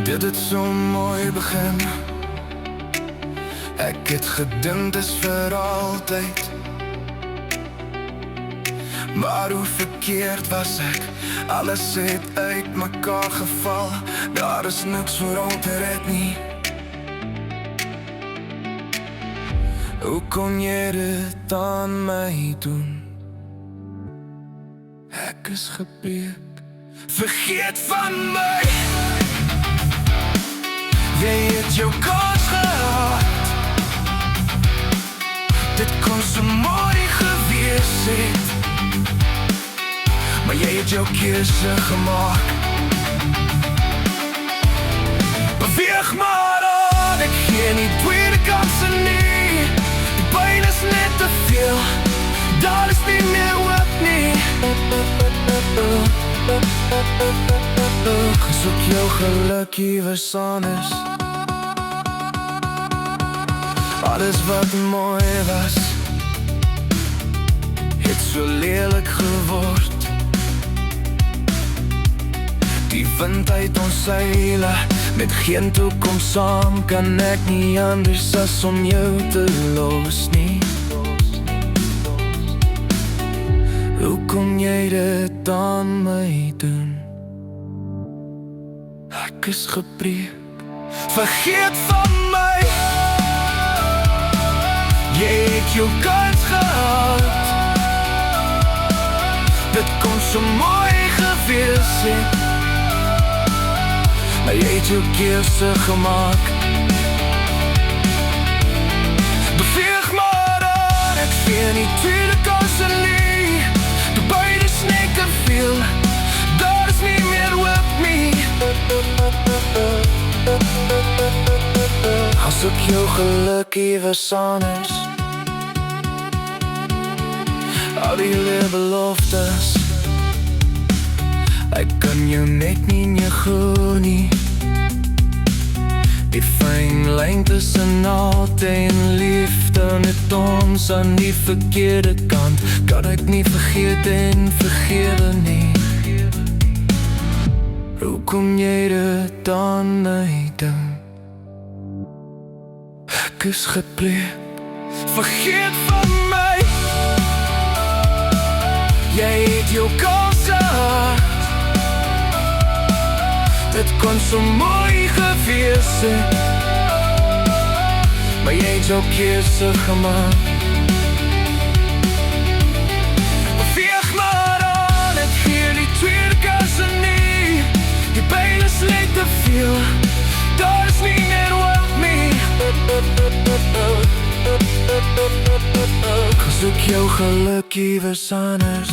Dit het so mooi begin. Ek het gedink dis vir altyd, maar hoe verkeerd was ek. Alles het uit mekaar geval. Daar is niks voor om te red nie. Hoe kon jy dit aan my doen? Ek is gebreek. Vergeet van my. Jy het jou kans gehad. Dit kon so mooi gewees het, maar jy het jou keuse gemaak. Beweeg maar aan, ek gee nie tweede kanse nie. Die pyn is net te veel, daar is nie meer hoop nie. Soek jou geluk iewers anders. Alles wat mooi was, het so lelijk geword. Die wind uit ons seile, met geen toekoms saam, kan ek nie anders as om jou te los nie. Hoe kon jy dit aan my doen? Ek is gebreek. Vergeet van my. Jy het jou kans gehad. Dit kon so mooi gewees het, maar jy het jou keuse gemaak. Beweeg maar aan, ek gee nie tweede kanse nie. Die pyn is net te veel, daar is nie meer hoop nie. As ek jou geluk iewers anders. Al die beloftes, ek kan jou net nie negou nie. Die fyn lyn tussen haat en liefde, met ons aan die verkeerde kant, kan ek nie vergeet en vergewe nie. Hoe kom jy dit aan my doen? Ek is gebreek. Vergeet van my. Jy het jou kans gehad. Dit kon so mooi gewees het, maar jy het jou keuse gemaak. Beweeg maar aan, ek gee die tweede kanse nie. Die pyn is net te veel, daar is nie meer hoop nie. Soek jou geluk iewers anders.